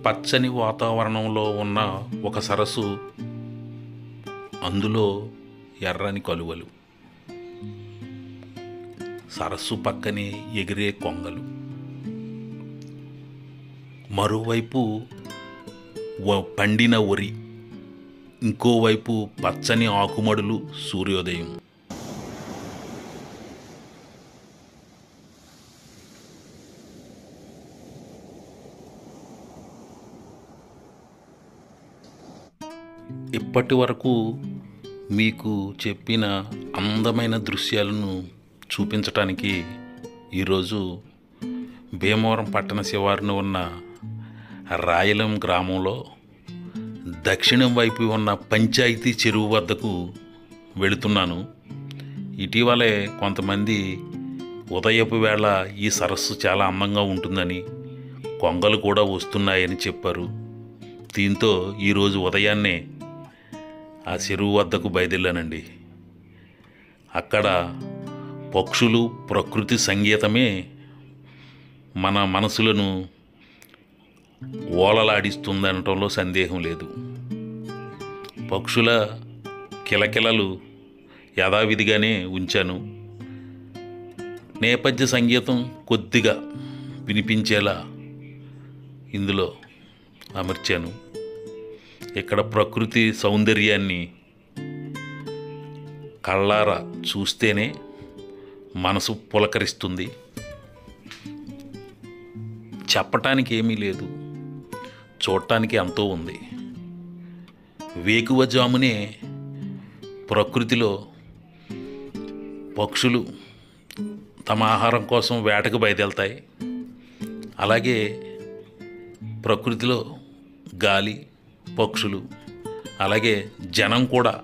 పచ్చని వాతావరణంలో ఉన్న ఒక సరస్సు, అందులో ఎర్రని కలువలు, సరస్సు పక్కనే ఎగిరే కొంగలు, మరోవైపు పండిన వరి, ఇంకోవైపు పచ్చని ఆకుమడులు, సూర్యోదయం. ఇప్పటి వరకు మీకు చెప్పిన అందమైన దృశ్యాలను చూపించటానికి ఈరోజు భీమవరం పట్టణ శివారున ఉన్న రాయలం గ్రామంలో దక్షిణం వైపు ఉన్న పంచాయతీ చెరువు వద్దకు వెళుతున్నాను. ఇటీవలే కొంతమంది ఉదయపు వేళ ఈ సరస్సు చాలా అందంగా ఉంటుందని, కొంగలు కూడా వస్తున్నాయని చెప్పారు. దీంతో ఈరోజు ఉదయాన్నే ఆ చెరువు వద్దకు బయలుదేరానండి. అక్కడ పక్షులు, ప్రకృతి సంగీతమే మన మనసులను ఓలలాడిస్తుందనటంలో సందేహం లేదు. పక్షుల కిలకిలలు యథావిధిగానే ఉంచాను. నేపథ్య సంగీతం కొద్దిగా వినిపించేలా ఇందులో అమర్చాను. ఇక్కడ ప్రకృతి సౌందర్యాన్ని కళ్ళారా చూస్తేనే మనసు పులకరిస్తుంది. చెప్పటానికి ఏమీ లేదు, చూడటానికి ఎంతో ఉంది. వేకువజామునే ప్రకృతిలో పక్షులు తమ ఆహారం కోసం వేటకు బయలుదేరుతాయి. అలాగే ప్రకృతిలో గాలి, పక్షులు, అలాగే జనం కూడా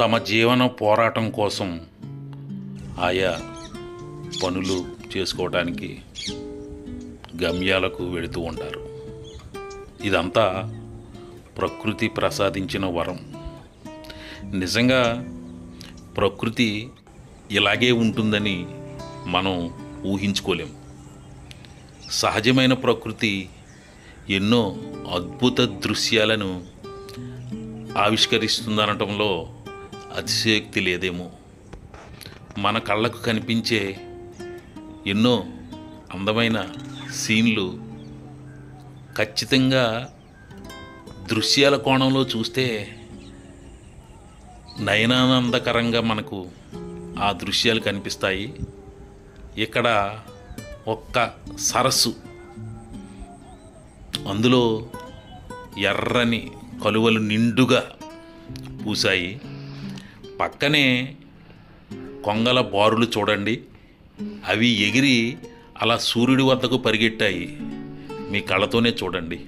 తమ జీవన పోరాటం కోసం ఆయా పనులు చేసుకోవడానికి గమ్యాలకు వెళుతూ ఉంటారు. ఇదంతా ప్రకృతి ప్రసాదించిన వరం. నిజంగా ప్రకృతి ఇలాగే ఉంటుందని మనం ఊహించుకోలేం. సహజమైన ప్రకృతి ఎన్నో అద్భుత దృశ్యాలను ఆవిష్కరిస్తుందనటంలో అతిశయోక్తి లేదేమో. మన కళ్ళకు కనిపించే ఎన్నో అందమైన సీన్లు ఖచ్చితంగా దృశ్యాల కోణంలో చూస్తే నయనానందకరంగా మనకు ఆ దృశ్యాలు కనిపిస్తాయి. ఇక్కడ ఒక్క సరస్సు, అందులో ఎర్రని కలువలు నిండుగా పూసాయి. పక్కనే కొంగల బారులు చూడండి, అవి ఎగిరి అలా సూర్యుడి వద్దకు పరిగెట్టాయి. మీ కళ్ళతోనే చూడండి.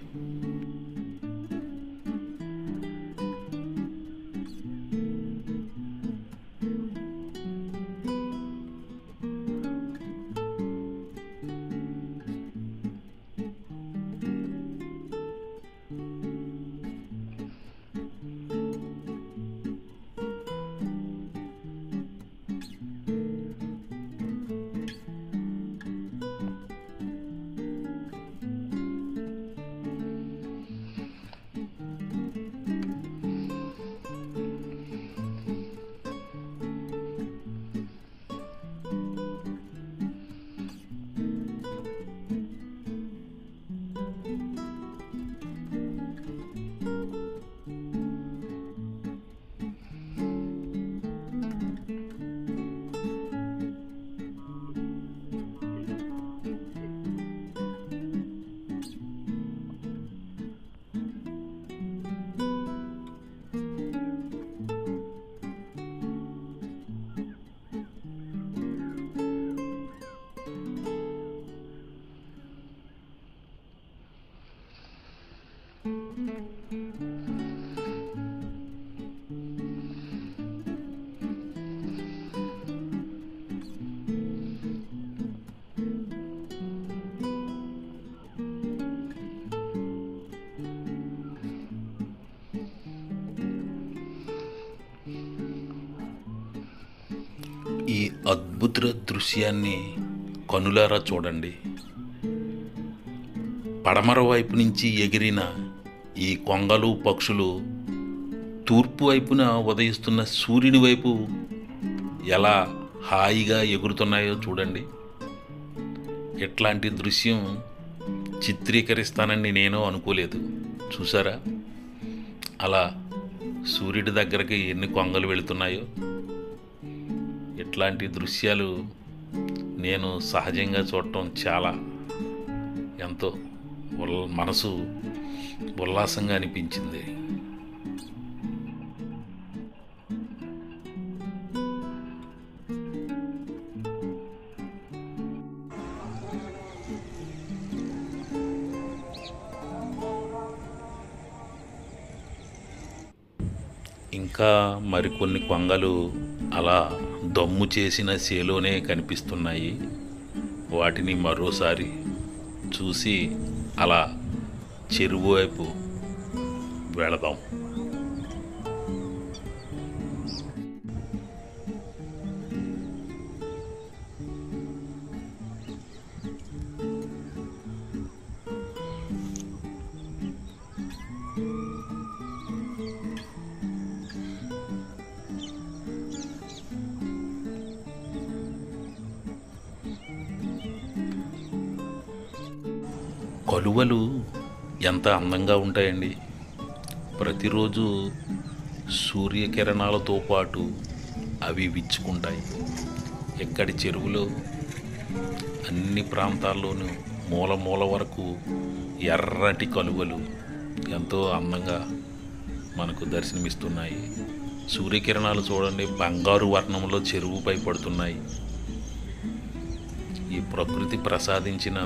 ఈ అద్భుత దృశ్యాన్ని కనులారా చూడండి. పడమర వైపు నుంచి ఎగిరిన ఈ కొంగలు పక్షులు తూర్పు వైపున ఉదయిస్తున్న సూర్యుని వైపు ఎలా హాయిగా ఎగురుతున్నాయో చూడండి. ఇట్లాంటి దృశ్యం చిత్రీకరిస్తానని నేను అనుకోలేదు. చూసారా అలా సూర్యుడి దగ్గరికి ఎన్ని కొంగలు వెళుతున్నాయో. ఇట్లాంటి దృశ్యాలు నేను సహజంగా చూడటం చాలా ఎంతో మనసు ఉల్లాసంగా అనిపించింది. ఇంకా మరికొన్ని కొంగలు అలా దమ్ము చేసిన చేలోనే కనిపిస్తున్నాయి. వాటిని మరోసారి చూసి అలా చెరువు వైపు వెళదాం. కలువలు ఎంత అందంగా ఉంటాయండి. ప్రతిరోజు సూర్యకిరణాలతో పాటు అవి విచ్చుకుంటాయి. ఎక్కడి చెరువులో అన్ని ప్రాంతాల్లోనూ మూల మూల వరకు ఎర్రటి కలువలు ఎంతో అందంగా మనకు దర్శనమిస్తున్నాయి. సూర్యకిరణాలు చూడండి బంగారు వర్ణంలో చెరువుపై పడుతున్నాయి. ఈ ప్రకృతి ప్రసాదించిన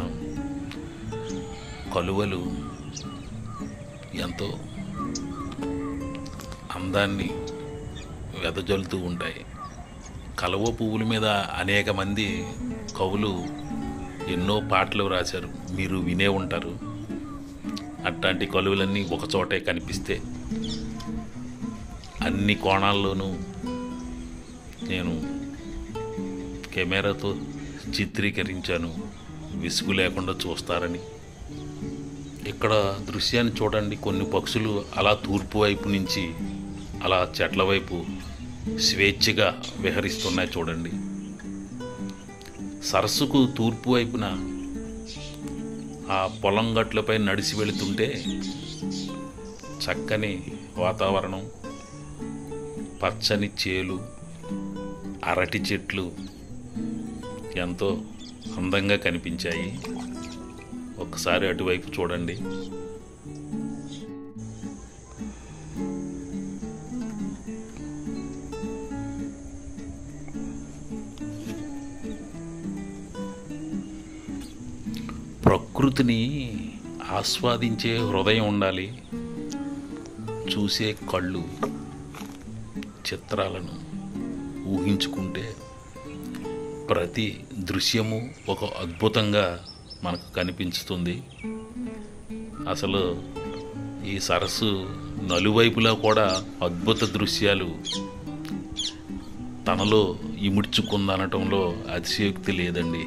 కలువలు ఎంతో అందాన్ని వెదజల్లుతూ ఉంటాయి. కలువ పువ్వుల మీద అనేక మంది కవులు ఎన్నో పాటలు రాశారు, మీరు వినే ఉంటారు. అట్లాంటి కలువలన్నీ ఒకచోటే కనిపిస్తే అన్ని కోణాల్లోనూ నేను కెమెరాతో చిత్రీకరించాను, విసుగు లేకుండా చూస్తారని. ఇక్కడ దృశ్యాన్ని చూడండి, కొన్ని పక్షులు అలా తూర్పు వైపు నుంచి అలా చెట్ల వైపు స్వేచ్ఛగా విహరిస్తున్నాయి చూడండి. సరస్సుకు తూర్పు వైపున ఆ పొలం గట్లపై నడిచి వెళుతుంటే చక్కని వాతావరణం, పచ్చని చేలు, అరటి చెట్లు ఎంతో అందంగా కనిపించాయి. ఒక్కసారి అటువైపు చూడండి. ప్రకృతిని ఆస్వాదించే హృదయం ఉండాలి. చూసే కళ్ళు చిత్రాలను ఊహించుకుంటే ప్రతి దృశ్యము ఒక అద్భుతంగా మనకు కనిపించుతుంది. అసలు ఈ సరస్సు నలువైపులా కూడా అద్భుత దృశ్యాలు తనలో ఇముడ్చుకుందనటంలో అతిశయోక్తి లేదండి.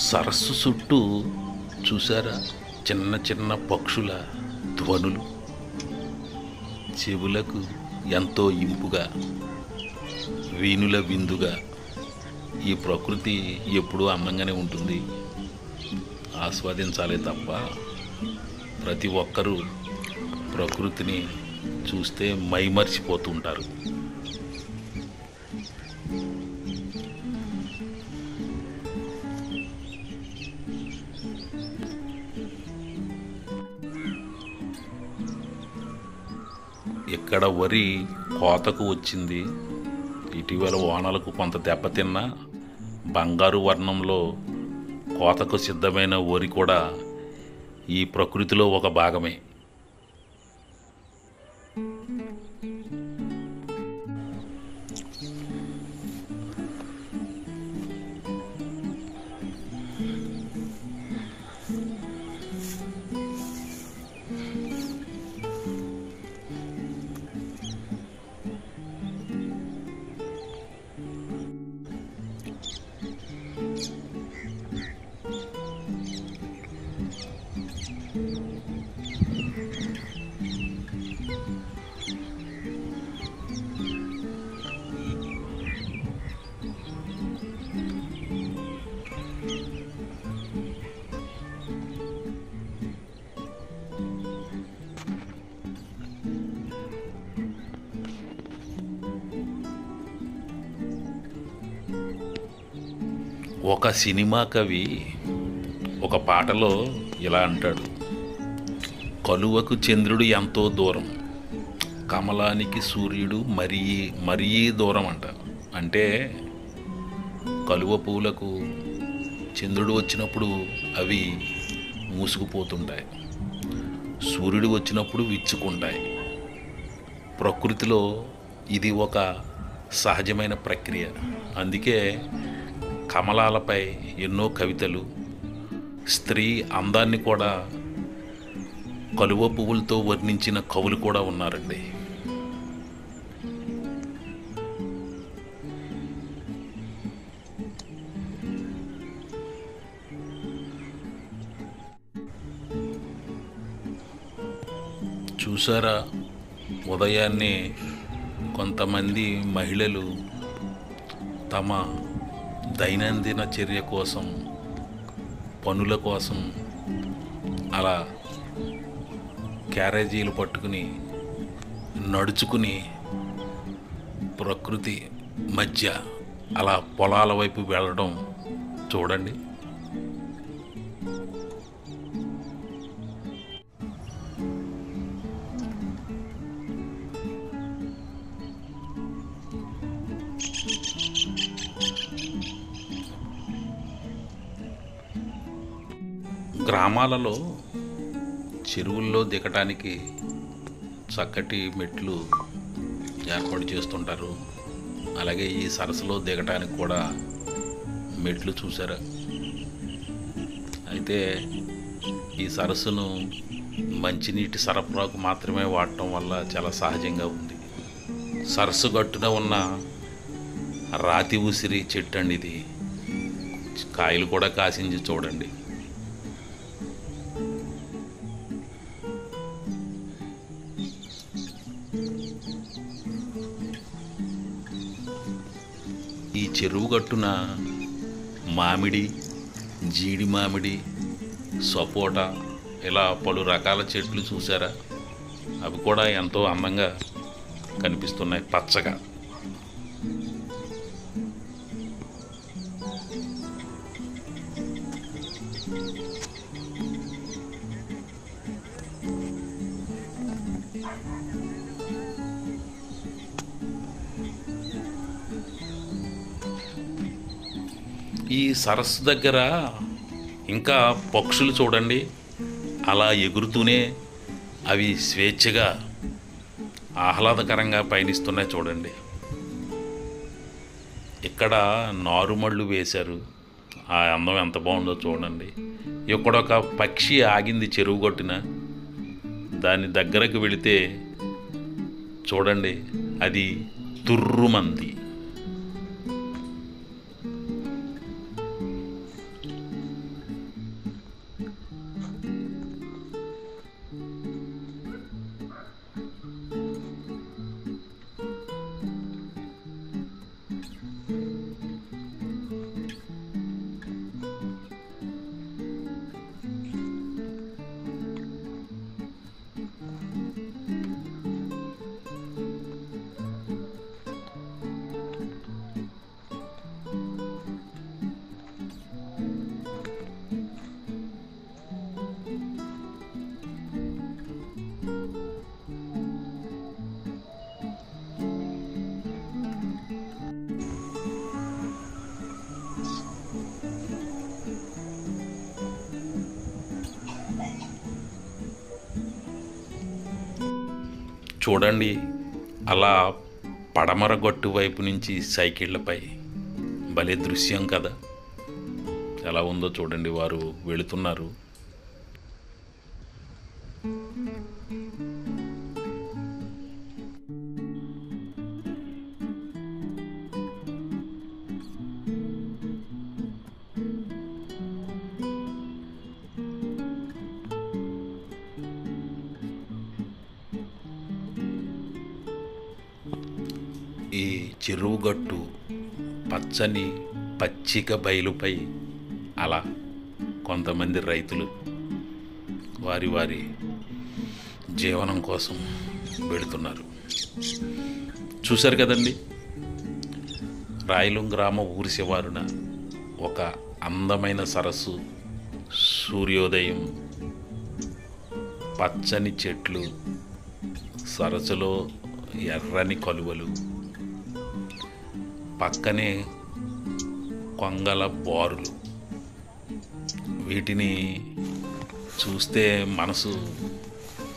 సరస్సు చుట్టూ చూసారా చిన్న చిన్న పక్షుల ధ్వనులు, చెవులకు ఎంతో ఇంపుగా, వీణుల విందుగా. ఈ ప్రకృతి ఎప్పుడూ అందంగానే ఉంటుంది, ఆస్వాదించాలి తప్ప ప్రతి ఒక్కరూ ప్రకృతిని చూస్తే మైమర్చిపోతూ ఉంటారు. ఇక్కడ వరి కోతకు వచ్చింది. ఇటీవల వానలకు కొంత దెబ్బతిన్నా బంగారు వర్ణంలో కోతకు సిద్ధమైన వరి కూడా ఈ ప్రకృతిలో ఒక భాగమే. ఒక సినిమా కవి ఒక పాటలో ఇలా అంటాడు: కలువకు చంద్రుడు ఎంతో దూరం, కమలానికి సూర్యుడు మరీ మరీ దూరం అంట. అంటే కలువ పూలకు చంద్రుడు వచ్చినప్పుడు అవి మూసుకుపోతుంటాయి, సూర్యుడు వచ్చినప్పుడు విచ్చుకుంటాయి. ప్రకృతిలో ఇది ఒక సహజమైన ప్రక్రియ. అందుకే కమలాలపై ఎన్నో కవితలు, స్త్రీ అందాన్ని కూడా కలువ పువ్వులతో వర్ణించిన కవులు కూడా ఉన్నారండి. చూసారా, ఉదయాన్నే కొంతమంది మహిళలు తమ దైనందిన చర్య కోసం, పనుల కోసం అలా క్యారేజీలు పట్టుకుని నడుచుకుని ప్రకృతి మధ్య అలా పొలాల వైపు వెళ్ళడం చూడండి. గ్రామాలలో చెరువుల్లో దిగటానికి చక్కటి మెట్లు ఏర్పాటు చేస్తుంటారు. అలాగే ఈ సరస్సులో దిగటానికి కూడా మెట్లు చూసారా. అయితే ఈ సరస్సును మంచినీటి సరఫరాకు మాత్రమే వాడటం వల్ల చాలా సహజంగా ఉంది. సరస్సు గట్టున ఉన్న రాతి ఉసిరి చెట్టు అండి ఇది. కాయలు కూడా కాసించి చూడండి. ఈ చెరువు గట్టున మామిడి, జీడి మామిడి, సపోటా ఇలా పలు రకాల చెట్లు చూసారా. అవి కూడా ఎంతో అందంగా కనిపిస్తున్నాయి, పచ్చగా. ఈ సరస్సు దగ్గర ఇంకా పక్షులు చూడండి, అలా ఎగురుతూనే అవి స్వేచ్ఛగా ఆహ్లాదకరంగా పయనిస్తున్నాయి చూడండి. ఇక్కడ నారుమళ్ళు వేశారు, ఆ అందం ఎంత బాగుందో చూడండి. ఇక్కడ ఒక పక్షి ఆగింది చెరువు గట్టున. దాని దగ్గరకు వెళితే చూడండి, అది తుర్రుమంది. చూడండి, అలా పడమర గట్టు వైపు నుంచి సైకిళ్ళపై భలే దృశ్యం కదా. ఎలా ఉందో చూడండి, వారు వెళుతున్నారు. ఈ చెరువు గట్టు పచ్చని పచ్చిక బయలుపై అలా కొంతమంది రైతులు వారి వారి జీవనం కోసం వెళుతున్నారు. చూశారు కదండి, రాయలం గ్రామ ఊరి శివారున ఒక అందమైన సరస్సు, సూర్యోదయం, పచ్చని చెట్లు, సరస్సులో ఎర్రని కలువలు, పక్కనే కొంగల బారులు. వీటిని చూస్తే మనసు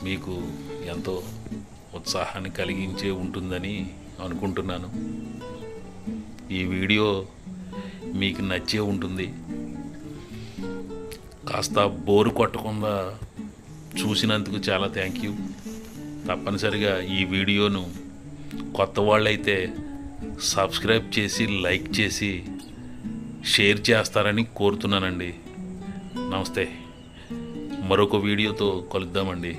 మీకు ఎంతో ఉత్సాహాన్ని కలిగించే ఉంటుందని అనుకుంటున్నాను. ఈ వీడియో మీకు నచ్చే ఉంటుంది. కాస్త బోరు కొట్టకుండా చూసినందుకు చాలా థ్యాంక్ యూ. తప్పనిసరిగా ఈ వీడియోను కొత్త వాళ్ళైతే సబ్స్క్రైబ్ చేసి, లైక్ చేసి, షేర్ చేస్తారని కోరుతున్నానండి. నమస్తే. మరొక వీడియోతో కలుద్దామండి.